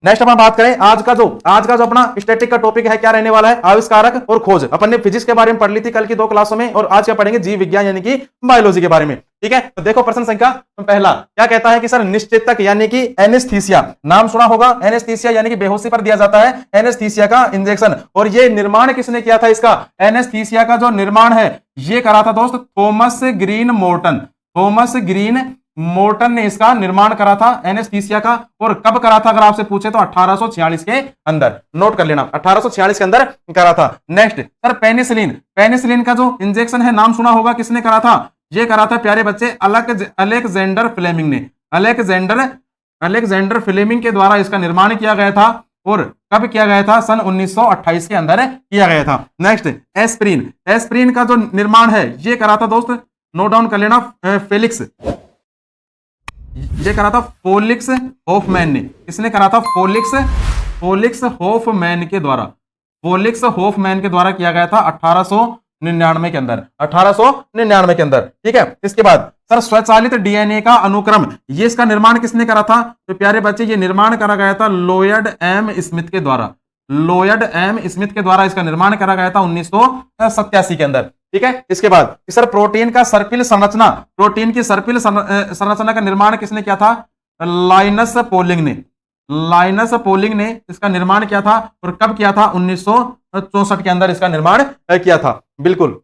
Next अपन बात करें आज का जो अपना स्टैटिक का टॉपिक है, क्या रहने वाला है, आविष्कारक और खोज। अपन ने फिजिक्स के बारे में पढ़ ली थी कल की 2 क्लासों में, और आज क्या पढ़ेंगे, जीव विज्ञान यानी कि बायोलॉजी के बारे में। ठीक है, तो देखो प्रश्न संख्या पहला क्या कहता है कि सर निश्चेतक यानी कि एनेस्थीसिया, नाम सुना होगा, एनेस्थीसिया यानी कि बेहोशी पर दिया जाता है एनेस्थीसिया का इंजेक्शन, और ये निर्माण किसने किया था, इसका एनेस्थीसिया का जो निर्माण है ये करा था दोस्त Thomas Green Morton. Thomas Green Morton ने इसका निर्माण करा था एनेस्थीसिया का, और कब करा था अगर आपसे पूछे तो 1846 के अंदर, नोट कर लेना 1846 के अंदर करा था। नेक्स्ट सर पेनिसिलिन का जो इंजेक्शन है नाम सुना होगा, किसने करा था, ये करा था प्यारे बच्चे अलेक्जेंडर फ्लेमिंग ने। अलेक्जेंडर फ्लेमिंग के द्वारा इसका निर्माण किया गया था, और कब किया गया था, सन 1928 के अंदर किया गया था। नेक्स्ट एस्प्रिन का जो निर्माण है ये करा था दोस्त, नोट डाउन कर लेना, ये करा था फोलिक्स हॉफमैन ने। किसने करा था, फोलिक्स हॉफमैन के द्वारा, फोलिक्स हॉफमैन के द्वारा किया गया था 1899 के अंदर, 1899 के अंदर। ठीक है, इसके बाद सर स्वचालित डीएनए का अनुक्रम, ये इसका निर्माण किसने करा था, तो प्यारे बच्चे ये निर्माण करा गया था लॉयड एम स्मिथ के द्वारा। लॉयड एम स्मिथ के द्वारा इसका निर्माण करा गया था 1987 के अंदर। ठीक है, इसके बाद सर प्रोटीन की सर्पिल संरचना का निर्माण किसने किया था, लाइनस पोलिंग ने इसका निर्माण किया था, और कब किया था, 1964 के अंदर इसका निर्माण किया था। बिल्कुल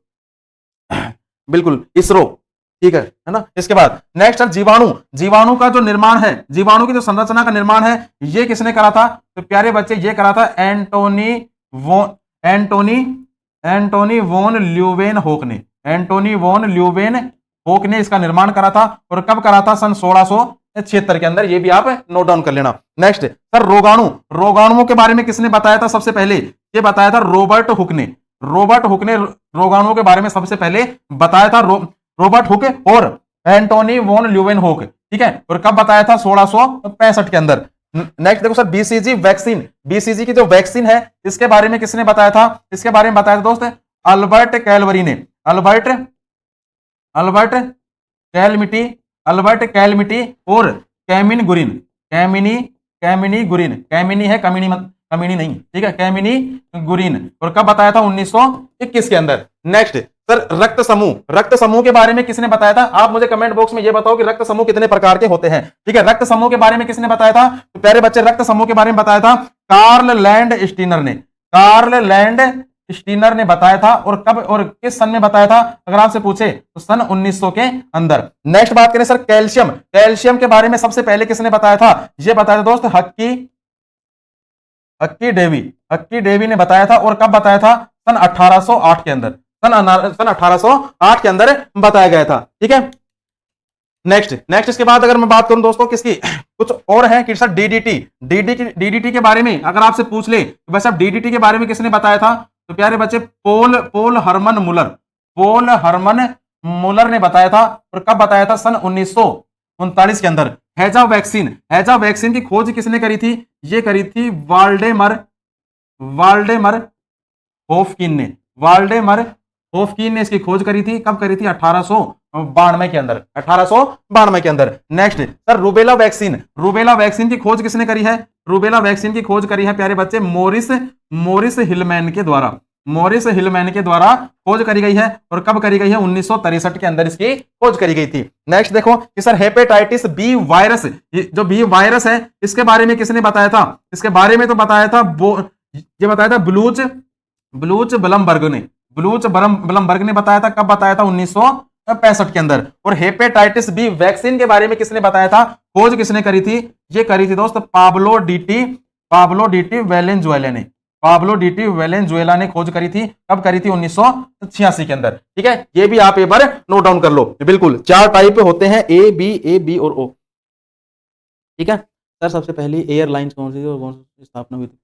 इसरो। ठीक है ना। इसके बाद नेक्स्ट जीवाणु का जो निर्माण है, जीवाणु की जो संरचना का निर्माण है ये किसने करा था, तो प्यारे बच्चे ये करा था एंटोनी वॉन ल्यूवेनहोक ने इसका निर्माण करा था, और कब करा था, सन 1676 के अंदर। ये भी आप नोट डाउन कर लेना। नेक्स्ट सर रोगाणुओं के बारे में किसने बताया था, सबसे पहले ये बताया था रॉबर्ट हुक ने रोगाणुओं के बारे में सबसे पहले बताया था रॉबर्ट हुक और एंटोनी वॉन ल्यूवेनहोक। ठीक है, और कब बताया था, 1665 के अंदर। नेक्स्ट देखो सर बीसीजी की जो वैक्सीन है इसके बारे में किसने बताया था, इसके बारे में बताया था दोस्त अल्बर्ट कैलमिटी और कैमिनी गुरिन, और कब बताया था, 1921 के अंदर। नेक्स्ट सर रक्त समूह के बारे में किसने बताया था, आप मुझे कमेंट बॉक्स में ये बताओ कि रक्त समूह कितने प्रकार के होते हैं। ठीक है, रक्त समूह के बारे में किसने बताया था, तो प्यारे बच्चे रक्त समूह के बारे में बताया था कार्ल लैंड स्टीनर ने बताया था, और कब और किस सन में बताया था, अगर आपसे पूछे तो सन 1900 के अंदर। नेक्स्ट बात करें सर कैल्शियम के बारे में सबसे पहले किसने बताया था, यह बताया था दोस्त हक्की डेवी ने बताया था, और कब बताया था, सन 1808 के अंदर, सन 1808 के अंदर बताया गया था। ठीक है, नेक्स्ट इसके बाद अगर मैं बात करूं दोस्तों किसकी, कुछ और है कि सर डीडीटी के बारे में अगर आपसे पूछ ले तो वैसे डीडीटी के बारे में किसने बताया था, तो प्यारे बच्चे पोल हरमन मुलर ने बताया था, और कब बताया था, सन 1939 के अंदर। हैजा वैक्सीन की खोज किसने करी थी, ये करी थी वाल्डेमर होफकिन ने इसकी खोज करी थी, कब करी थी, 1892 के अंदर। नेक्स्ट सर रूबेला वैक्सीन की खोज किसने करी है, रूबेला वैक्सीन की खोज करी है प्यारे बच्चे मोरिस हिलमैन के द्वारा खोज करी गई है, और कब करी गई है, 1963 के अंदर इसकी खोज करी गई थी। नेक्स्ट देखो कि सर हेपेटाइटिस बी वायरस, जो बी वायरस है इसके बारे में किसने बताया था, इसके बारे में तो बताया था ब्लूच बलमबर्ग ने बताया था, कब बताया था, 1965 के अंदर। और हेपेटाइटिस बी वैक्सीन के बारे में किसने बताया था, खोज किसने करी थी, ये करी थी दोस्त पाब्लो डीटी वेलेंजुएला ने खोज करी थी, कब करी थी, 1986 के अंदर। ठीक है, ये भी आप एक बार नोट डाउन कर लो। बिल्कुल 4 टाइप होते हैं, ए बी और ओ। ठीक है सर, सबसे पहली एयरलाइंस कौन सी और कौन सी स्थापना हुई थी,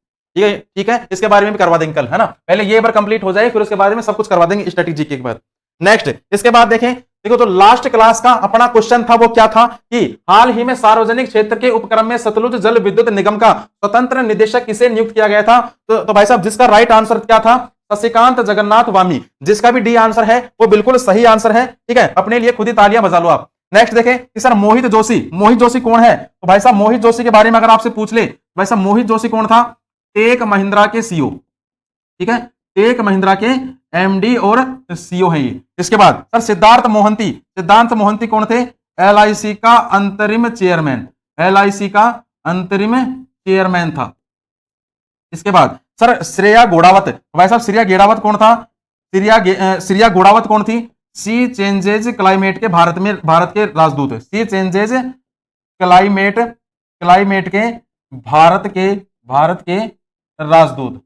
ठीक है, इसके बारे में भी करवा देंगे कल, है ना। पहले ये बार कंप्लीट हो जाए, फिर उसके बारे में सब कुछ करवा देंगे स्ट्रेटेजी के बाद। नेक्स्ट इसके बाद देखो तो लास्ट क्लास का अपना क्वेश्चन था वो क्या था कि हाल ही में सार्वजनिक क्षेत्र के उपक्रम में सतलुज जल विद्युत निगम का स्वतंत्र निदेशक किसे नियुक्त किया गया था, तो भाई साहब जिसका राइट आंसर क्या था, शशिकांत जगन्नाथ वामी। जिसका भी डी आंसर है वो बिल्कुल सही आंसर है। ठीक है, अपने लिए खुद ही तालियां बजा लो आप। नेक्स्ट देखें कि सर मोहित जोशी कौन है? तो भाई साहब मोहित जोशी के बारे में अगर आपसे पूछ ले, भाई साहब मोहित जोशी कौन था? टेक महिंद्रा के सीईओ, ठीक है, टेक महिंद्रा के एमडी और सीईओ है ये। इसके बाद सर सिद्धांत मोहंती कौन थे? एलआईसी का अंतरिम चेयरमैन, एलआईसी का अंतरिम चेयरमैन था। इसके बाद सर श्रेया गोड़ावत, भाई साहब श्रेया गेड़ावत कौन था? श्रेया गोड़ावत कौन थी? सी चेंजेज क्लाइमेट के भारत के राजदूत, सी चेंजेज क्लाइमेट के भारत के राजदूत,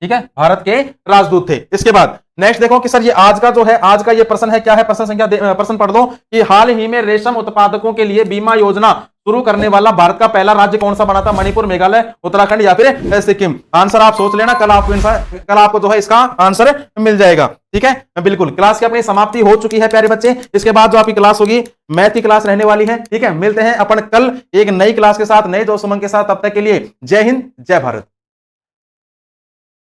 ठीक है, भारत के राजदूत थे। इसके बाद नेक्स्ट देखो कि सर ये आज का जो है, आज का ये प्रश्न है, क्या है प्रश्न पढ़ दो कि हाल ही में रेशम उत्पादकों के लिए बीमा योजना शुरू करने वाला भारत का पहला राज्य कौन सा बना था? मणिपुर, मेघालय, उत्तराखंड या फिर सिक्किम? आंसर आप सोच लेना, कल आपको जो है इसका आंसर मिल जाएगा, ठीक है। बिल्कुल, क्लास की अपनी समाप्ति हो चुकी है प्यारे बच्चे। इसके बाद जो आपकी क्लास होगी मैथ की क्लास रहने वाली है, ठीक है। मिलते हैं अपन कल एक नई क्लास के साथ, नए दोस्त के साथ। तब तक के लिए जय हिंद, जय भारत।